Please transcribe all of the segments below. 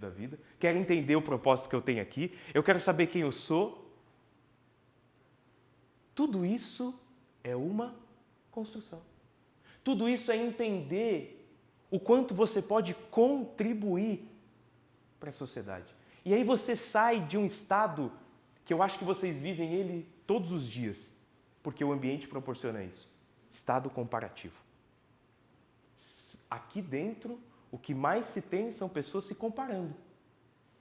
da vida, quero entender o propósito que eu tenho aqui, eu quero saber quem eu sou. Tudo isso é uma construção. Tudo isso é entender o quanto você pode contribuir para a sociedade. E aí você sai de um estado que eu acho que vocês vivem ele todos os dias, porque o ambiente proporciona isso. Estado comparativo. Aqui dentro, o que mais se tem são pessoas se comparando.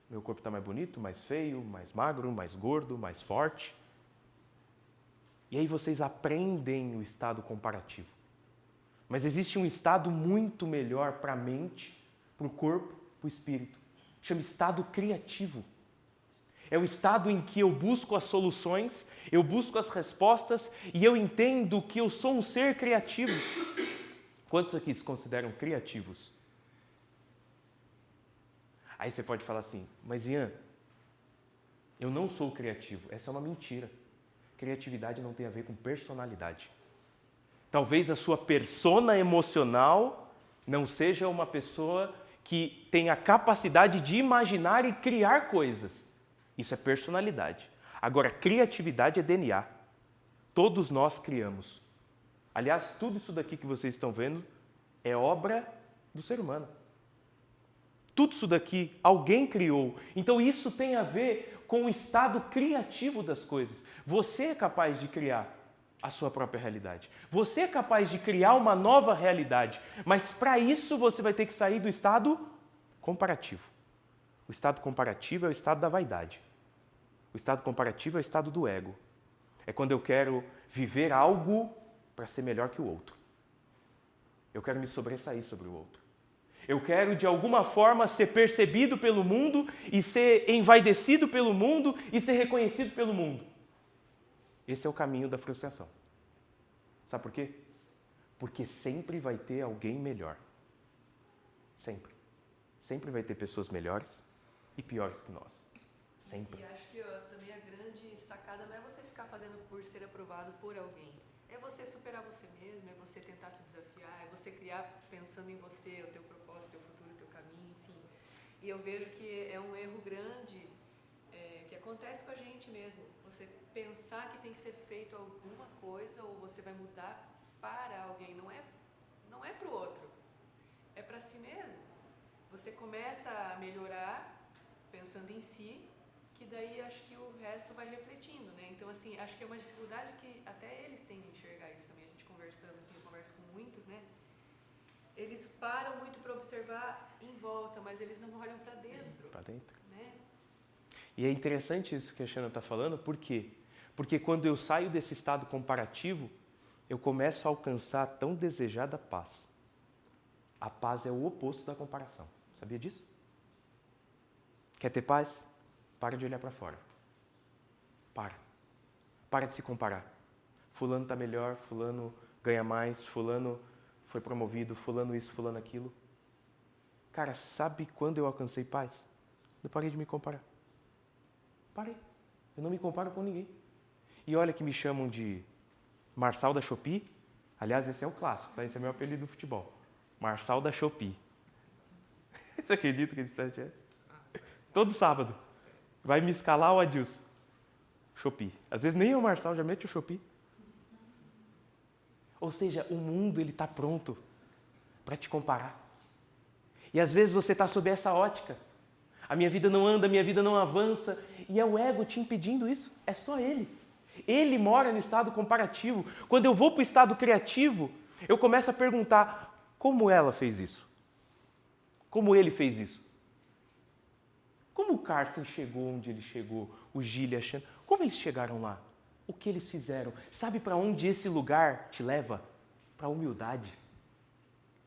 Meu corpo está mais bonito, mais feio, mais magro, mais gordo, mais forte. E aí vocês aprendem o estado comparativo. Mas existe um estado muito melhor para a mente, para o corpo, para o espírito. Chama estado criativo. É o estado em que eu busco as soluções, eu busco as respostas e eu entendo que eu sou um ser criativo. Quantos aqui se consideram criativos? Aí você pode falar assim, mas Ian, eu não sou criativo. Essa é uma mentira. Criatividade não tem a ver com personalidade. Talvez a sua persona emocional não seja uma pessoa que tem a capacidade de imaginar e criar coisas. Isso é personalidade. Agora, criatividade é DNA. Todos nós criamos. Aliás, tudo isso daqui que vocês estão vendo é obra do ser humano. Tudo isso daqui alguém criou. Então isso tem a ver com o estado criativo das coisas. Você é capaz de criar a sua própria realidade. Você é capaz de criar uma nova realidade. Mas para isso você vai ter que sair do estado comparativo. O estado comparativo é o estado da vaidade. O estado comparativo é o estado do ego. É quando eu quero viver algo para ser melhor que o outro. Eu quero me sobressair sobre o outro. Eu quero, de alguma forma, ser percebido pelo mundo e ser envaidecido pelo mundo e ser reconhecido pelo mundo. Esse é o caminho da frustração. Sabe por quê? Porque sempre vai ter alguém melhor. Sempre. Sempre vai ter pessoas melhores e piores que nós. Sempre. E acho que também a grande sacada não é você ficar fazendo por ser aprovado por alguém. É você superar você mesmo, é você tentar se desafiar, é você criar pensando em você, o teu propósito, o teu futuro, o teu caminho, enfim. E eu vejo que é um erro grande que acontece com a gente mesmo. Você pensar que tem que ser feito alguma coisa ou você vai mudar para alguém. Não é para o outro, é para si mesmo. Você começa a melhorar pensando em si, que daí acho que o resto vai refletindo, né? Então, assim, acho que é uma dificuldade que até eles têm de enxergar isso também. A gente conversando, assim, eu converso com muitos, né? Eles param muito para observar em volta, mas eles não olham para dentro. Para dentro. Né? E é interessante isso que a Xana está falando, por quê? Porque quando eu saio desse estado comparativo, eu começo a alcançar a tão desejada paz. A paz é o oposto da comparação. Sabia disso? Quer ter paz? Para de olhar para fora. Para de se comparar. Fulano está melhor, fulano ganha mais, fulano foi promovido, fulano isso, fulano aquilo. Cara, sabe quando eu alcancei paz? Eu parei de me comparar. Parei. Eu não me comparo com ninguém. E olha que me chamam de Marçal da Shopee. Aliás, esse é o clássico, tá? Esse é meu apelido do futebol. Marçal da Shopee. Você acredita que eles testam essa? Todo sábado. Vai me escalar o Adilson. Shopee. Às vezes nem o Marçal já mete o Shopee. Ou seja, o mundo ele está pronto para te comparar. E às vezes você está sob essa ótica. A minha vida não anda, a minha vida não avança. E é o ego te impedindo isso. É só ele. Ele mora no estado comparativo. Quando eu vou para o estado criativo, eu começo a perguntar como ela fez isso? Como ele fez isso? Como o Carsten chegou onde ele chegou? O Gil e a Xana? Como eles chegaram lá? O que eles fizeram? Sabe para onde esse lugar te leva? Para a humildade.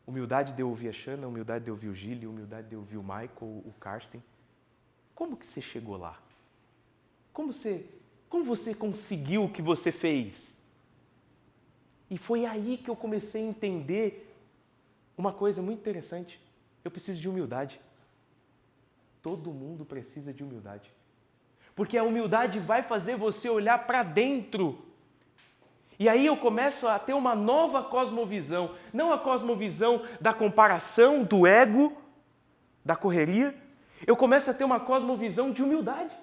Humildade de eu ouvir a Xana, humildade de eu ouvir o Gil, humildade de eu ouvir o Michael, o Carsten. Como que você chegou lá? Como você conseguiu o que você fez? E foi aí que eu comecei a entender uma coisa muito interessante. Eu preciso de humildade. Todo mundo precisa de humildade. Porque a humildade vai fazer você olhar para dentro. E aí eu começo a ter uma nova cosmovisão. Não a cosmovisão da comparação, do ego, da correria. Eu começo a ter uma cosmovisão de humildade.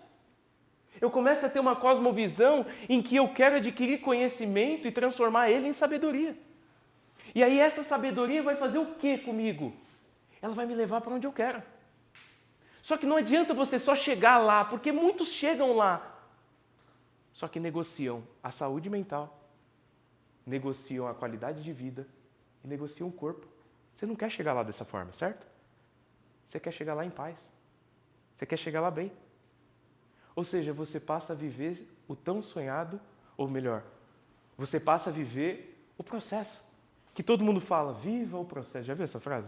Eu começo a ter uma cosmovisão em que eu quero adquirir conhecimento e transformar ele em sabedoria. E aí essa sabedoria vai fazer o quê comigo? Ela vai me levar para onde eu quero. Só que não adianta você só chegar lá, porque muitos chegam lá, só que negociam a saúde mental, negociam a qualidade de vida e negociam o corpo. Você não quer chegar lá dessa forma, certo? Você quer chegar lá em paz. Você quer chegar lá bem. Ou seja, você passa a viver o tão sonhado, ou melhor, você passa a viver o processo. Que todo mundo fala, viva o processo. Já viu essa frase?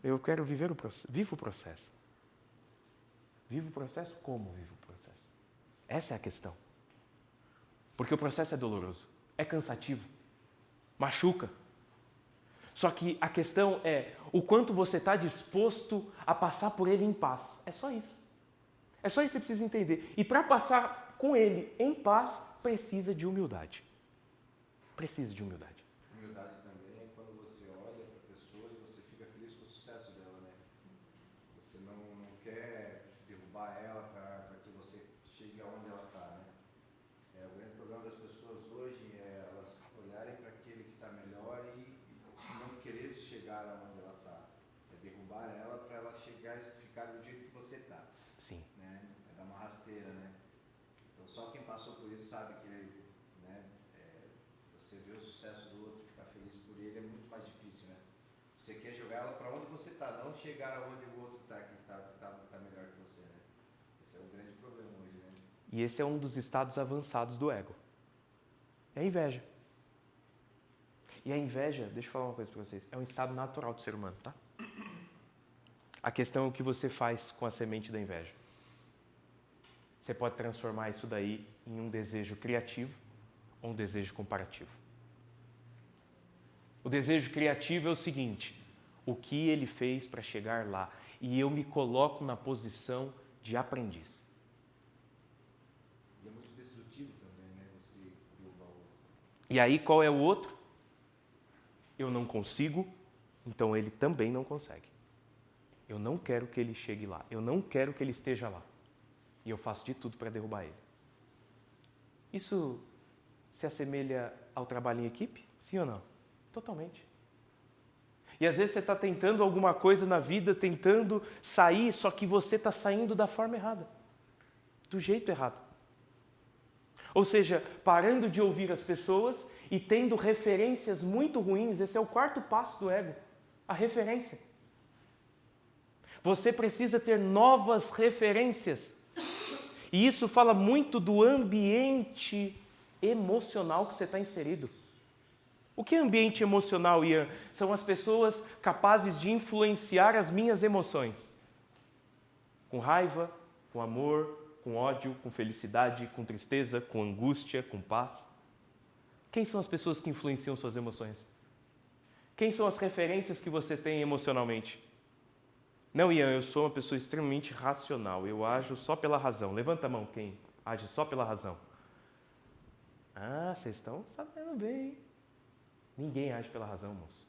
Eu quero viver o processo. Viva o processo. Viva o processo? Como viva o processo? Essa é a questão. Porque o processo é doloroso, é cansativo, machuca. Só que a questão é o quanto você está disposto a passar por ele em paz. É só isso. É só isso que você precisa entender. E para passar com ele em paz, precisa de humildade. Precisa de humildade. Humildade também é quando você olha para a pessoa e você fica feliz com o sucesso dela, né? Você não quer derrubar ela para que você chegue aonde ela está, né? O grande problema das pessoas hoje é elas olharem para aquele que está melhor e não querer chegar aonde ela está. É derrubar ela para ela chegar e ficar do jeito que você está. Sim. Né? É dar uma rasteira, né? Então só quem passou por isso sabe que, né, você vê o sucesso do outro, ficar feliz por ele é muito mais difícil, né? Você quer jogar ela para onde você está, não chegar aonde o outro está, que está melhor que você, né? Esse é o grande problema hoje, né? E esse é um dos estados avançados do ego. É a inveja. E a inveja, deixa eu falar uma coisa para vocês, é um estado natural do ser humano, tá? A questão é o que você faz com a semente da inveja. Você pode transformar isso daí em um desejo criativo ou um desejo comparativo. O desejo criativo é o seguinte, o que ele fez para chegar lá? E eu me coloco na posição de aprendiz. E é muito destrutivo também, né? Você derrubar o outro. E aí qual é o outro? Eu não consigo, então ele também não consegue. Eu não quero que ele chegue lá. Eu não quero que ele esteja lá. E eu faço de tudo para derrubar ele. Isso se assemelha ao trabalho em equipe? Sim ou não? Totalmente. E às vezes você está tentando alguma coisa na vida, tentando sair, só que você está saindo da forma errada. Do jeito errado. Ou seja, parando de ouvir as pessoas e tendo referências muito ruins. Esse é o quarto passo do ego. A referência. Você precisa ter novas referências. E isso fala muito do ambiente emocional que você está inserido. O que é ambiente emocional, Ian? São as pessoas capazes de influenciar as minhas emoções. Com raiva, com amor, com ódio, com felicidade, com tristeza, com angústia, com paz. Quem são as pessoas que influenciam suas emoções? Quem são as referências que você tem emocionalmente? Não, Ian, eu sou uma pessoa extremamente racional. Eu ajo só pela razão. Levanta a mão quem age só pela razão. Ah, vocês estão sabendo bem. Ninguém age pela razão, moço.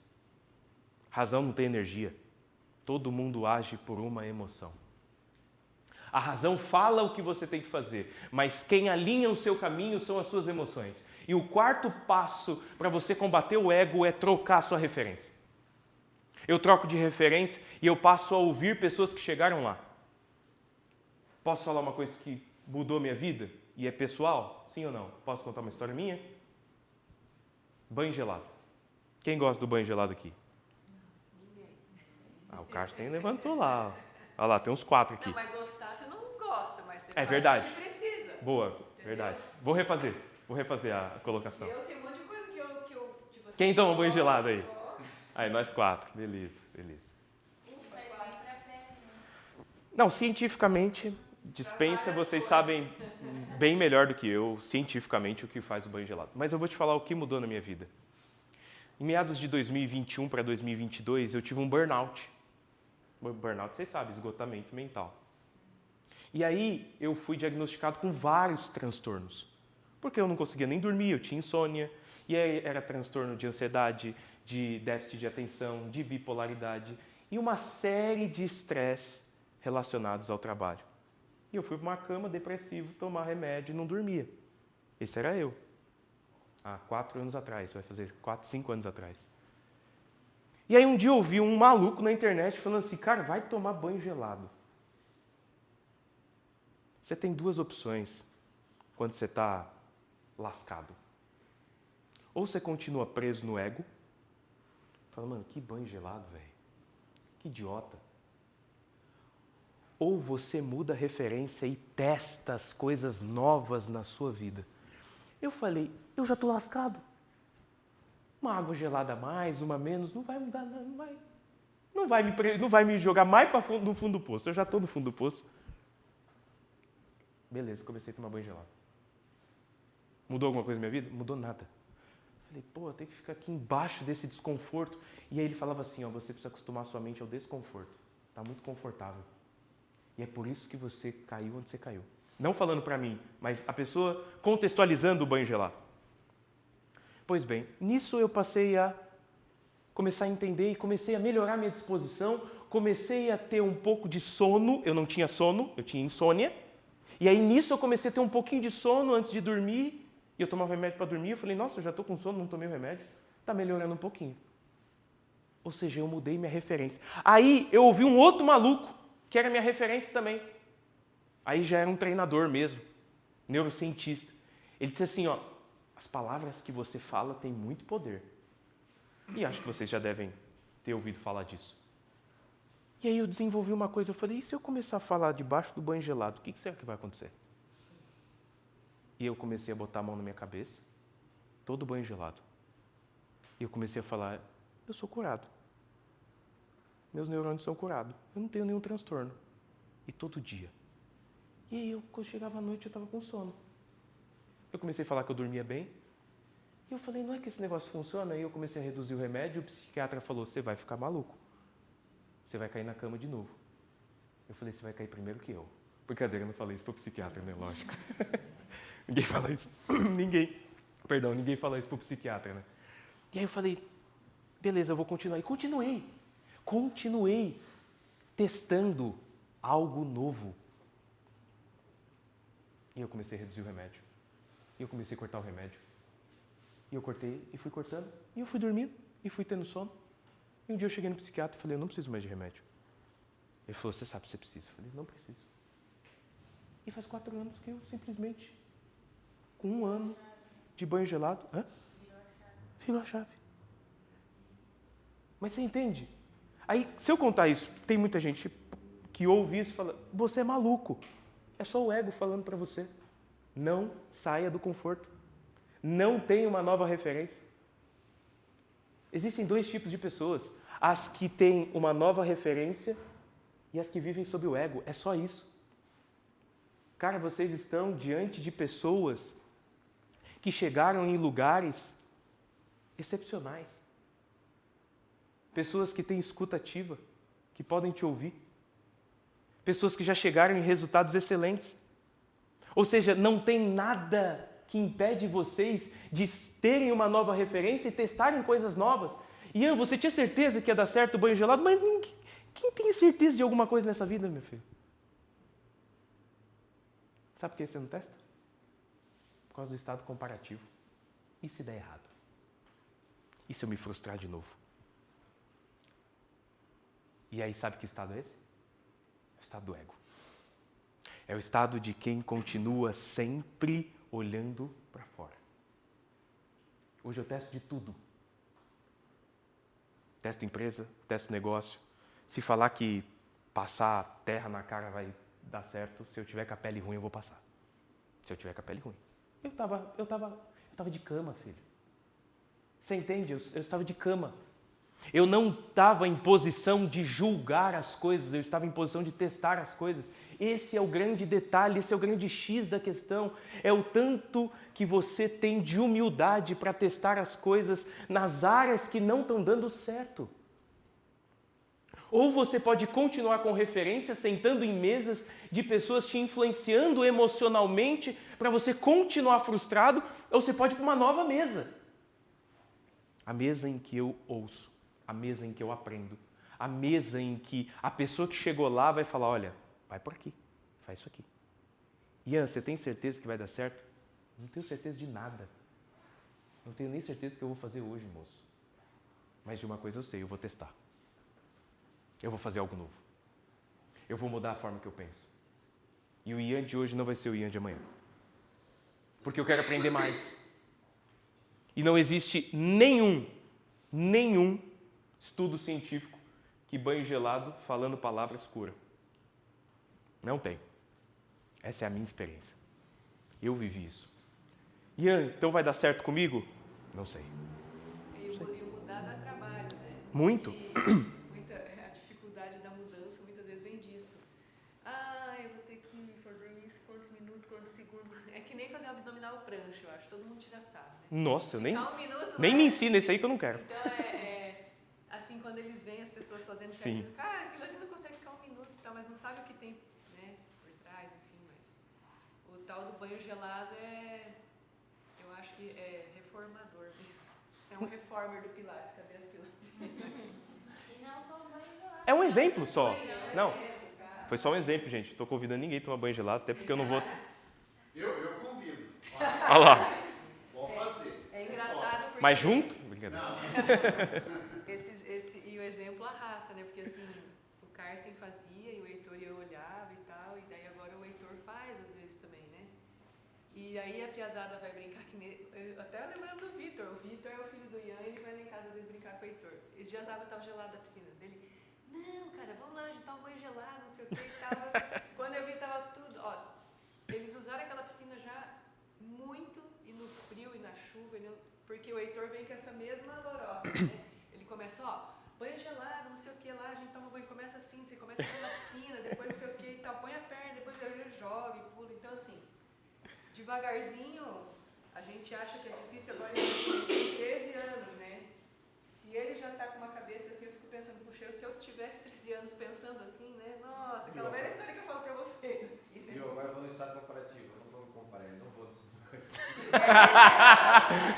Razão não tem energia. Todo mundo age por uma emoção. A razão fala o que você tem que fazer, mas quem alinha o seu caminho são as suas emoções. E o quarto passo para você combater o ego é trocar a sua referência. Eu troco de referência e eu passo a ouvir pessoas que chegaram lá. Posso falar uma coisa que mudou minha vida? E é pessoal? Sim ou não? Posso contar uma história minha? Banho gelado. Quem gosta do banho gelado aqui? Ninguém. O Carsten levantou lá. Olha lá, tem uns 4 aqui. Não, mas gostar você não gosta, mas você É faz verdade. porque precisa. Boa, Entendeu? verdade. Vou refazer a colocação. Eu tenho um monte de coisa que eu tipo assim, Quem toma banho gosto, gelado aí? gosto. Aí, nós 4. Beleza. Ufa, quatro. Não, cientificamente, dispensa, vocês sabem bem melhor do que eu, cientificamente, o que faz o banho gelado. Mas eu vou te falar o que mudou na minha vida. Em meados de 2021 para 2022, eu tive um burnout. Burnout, vocês sabem, esgotamento mental. E aí, eu fui diagnosticado com vários transtornos. Porque eu não conseguia nem dormir, eu tinha insônia, e aí era transtorno de ansiedade, de déficit de atenção, de bipolaridade, e uma série de estresse relacionados ao trabalho. E eu fui para uma cama depressivo, tomar remédio e não dormia. Esse era eu. Há 4 anos atrás, vai fazer 5 anos atrás. E aí um dia eu ouvi um maluco na internet falando assim, cara, vai tomar banho gelado. Você tem 2 opções quando você está lascado. Ou você continua preso no ego, fala, mano, que banho gelado, velho. Que idiota. Ou você muda a referência e testa as coisas novas na sua vida. Eu falei, eu já estou lascado. Uma água gelada a mais, uma a menos, não vai mudar nada, não vai me jogar mais para no fundo do poço. Eu já estou no fundo do poço. Beleza, comecei a tomar banho gelado. Mudou alguma coisa na minha vida? Mudou nada. Falei, pô, eu tenho que ficar aqui embaixo desse desconforto. E aí ele falava assim, ó, você precisa acostumar sua mente ao desconforto. Está muito confortável. E é por isso que você caiu onde você caiu. Não falando para mim, mas a pessoa contextualizando o banho gelado. Pois bem, nisso eu passei a começar a entender e comecei a melhorar minha disposição, comecei a ter um pouco de sono, eu não tinha sono, eu tinha insônia, e aí nisso eu comecei a ter um pouquinho de sono antes de dormir, e eu tomava remédio para dormir, eu falei, nossa, eu já estou com sono, não tomei o remédio, está melhorando um pouquinho. Ou seja, eu mudei minha referência. Aí eu ouvi um outro maluco, que era minha referência também. Aí já era um treinador mesmo, neurocientista. Ele disse assim, ó, as palavras que você fala têm muito poder. E acho que vocês já devem ter ouvido falar disso. E aí eu desenvolvi uma coisa, eu falei, e se eu começar a falar debaixo do banho gelado, o que será que vai acontecer? E eu comecei a botar a mão na minha cabeça, todo banho gelado. E eu comecei a falar, eu sou curado. Meus neurônios são curados. Eu não tenho nenhum transtorno. E todo dia. E aí, quando chegava à noite, eu estava com sono. Eu comecei a falar que eu dormia bem. E eu falei, não é que esse negócio funciona? Aí eu comecei a reduzir o remédio. O psiquiatra falou, você vai ficar maluco. Você vai cair na cama de novo. Eu falei, você vai cair primeiro que eu. Brincadeira, eu não falei isso para o psiquiatra, né? Lógico. Ninguém fala isso. Ninguém fala isso para o psiquiatra, né? E aí eu falei, beleza, eu vou continuar. E continuei testando algo novo. E eu comecei a reduzir o remédio. E eu comecei a cortar o remédio. E eu cortei e fui cortando. E eu fui dormindo e fui tendo sono. E um dia eu cheguei no psiquiatra e falei, eu não preciso mais de remédio. Ele falou, você sabe que você precisa. Eu falei, não preciso. E faz 4 anos que eu simplesmente, com 1 ano de banho gelado, virou a chave. Mas você entende? Aí, se eu contar isso, tem muita gente que ouve isso e fala, você é maluco. É só o ego falando para você. Não saia do conforto. Não tenha uma nova referência. Existem 2 tipos de pessoas. As que têm uma nova referência e as que vivem sob o ego. É só isso. Cara, vocês estão diante de pessoas que chegaram em lugares excepcionais. Pessoas que têm escuta ativa, que podem te ouvir. Pessoas que já chegaram em resultados excelentes. Ou seja, não tem nada que impede vocês de terem uma nova referência e testarem coisas novas. Ian, você tinha certeza que ia dar certo o banho gelado? Mas quem tem certeza de alguma coisa nessa vida, meu filho? Sabe por que você não testa? Por causa do estado comparativo. E se der errado? E se eu me frustrar de novo? E aí, sabe que estado é esse? É o estado do ego. É o estado de quem continua sempre olhando para fora. Hoje eu testo de tudo. Testo empresa, testo negócio. Se falar que passar terra na cara vai dar certo, se eu tiver com a pele ruim, eu vou passar. Se eu tiver com a pele ruim. Eu tava de cama, filho. Você entende? Eu estava de cama. Eu não estava em posição de julgar as coisas, eu estava em posição de testar as coisas. Esse é o grande detalhe, esse é o grande X da questão. É o tanto que você tem de humildade para testar as coisas nas áreas que não estão dando certo. Ou você pode continuar com referência, sentando em mesas de pessoas te influenciando emocionalmente para você continuar frustrado, ou você pode ir para uma nova mesa. A mesa em que eu ouço. A mesa em que eu aprendo, a mesa em que a pessoa que chegou lá vai falar, olha, vai por aqui, faz isso aqui. Ian, você tem certeza que vai dar certo? Não tenho certeza de nada. Não tenho nem certeza que eu vou fazer hoje, moço. Mas de uma coisa eu sei, eu vou testar. Eu vou fazer algo novo. Eu vou mudar a forma que eu penso. E o Ian de hoje não vai ser o Ian de amanhã. Porque eu quero aprender mais. E não existe nenhum estudo científico que banho gelado falando palavras cura. Não tem. Essa é a minha experiência. Eu vivi isso. Ian, então vai dar certo comigo? Não sei. E o mudar dá trabalho, né? Muito. A dificuldade da mudança muitas vezes vem disso. Ah, eu vou ter que fazer isso, quantos minutos, quantos segundos. É que nem fazer abdominal prancha, eu acho. Todo mundo tira sarro, né? Nossa, eu nem Ficar um minuto, me né? ensina isso aí que eu não quero. Então, assim, quando eles veem as pessoas fazendo Sim. certo, cara, aquilo ali não consegue ficar um minuto e tal, mas não sabe o que tem, né, por trás, enfim, mas o tal do banho gelado eu acho que é reformador mesmo. É um reformer do Pilates, cadê as Pilates? E não só banho gelado. É um exemplo só. Não, Exemplo, cara. foi só um exemplo, gente. Estou convidando ninguém a tomar banho gelado, até porque eu não vou... Eu convido. Olha lá. Vamos fazer. É engraçado porque... Mas junto? Brincadeira. E o exemplo arrasta, né? Porque assim, o Carsten fazia e o Heitor e eu olhava e tal, e daí agora o Heitor faz às vezes também, né? E aí a piazada vai brincar que até lembrando do Vitor. O Vitor é o filho do Ian e ele vai lá em casa às vezes brincar com o Heitor. E já estava gelada a piscina dele. Não, cara, vamos lá, a gente tá um banho gelado, não sei o que e tal. Quando eu vi, tava tudo. Ó, eles usaram aquela piscina já muito, e no frio e na chuva, porque o Heitor vem com essa mesma lorota, né? Ele começa, ó, banho gelado, não sei o que lá, a gente toma banho, começa assim, você começa na piscina, depois não sei o que e tal, põe a perna, depois ele joga e pula. Então, assim, devagarzinho, a gente acha que é difícil, agora ele tem 13 anos, né? Se ele já tá com uma cabeça assim, eu fico pensando, puxa, se eu tivesse 13 anos pensando assim, né? Nossa, aquela velha história que eu falo pra vocês aqui, né? E eu agora vou no estado comparativo, eu não vou me comparar, eu não vou.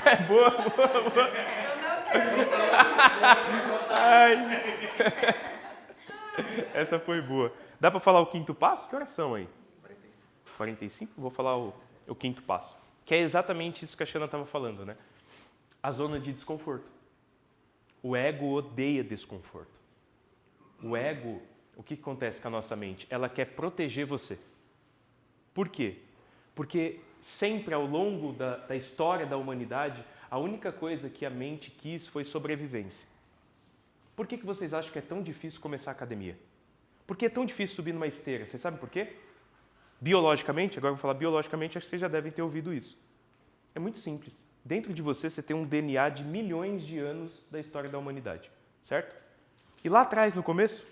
É boa. Eu não quero Ai. Essa foi boa. Dá para falar o quinto passo? Que horas são aí? 45? Vou falar o quinto passo. Que é exatamente isso que a Xana estava falando, né? A zona de desconforto. O ego odeia desconforto. O ego, o que acontece com a nossa mente? Ela quer proteger você. Por quê? Porque sempre ao longo da história da humanidade, a única coisa que a mente quis foi sobrevivência. Por que vocês acham que é tão difícil começar a academia? Por que é tão difícil subir numa esteira? Vocês sabem por quê? Biologicamente, agora eu vou falar biologicamente, acho que vocês já devem ter ouvido isso. É muito simples. Dentro de você tem um DNA de milhões de anos da história da humanidade, certo? E lá atrás, no começo,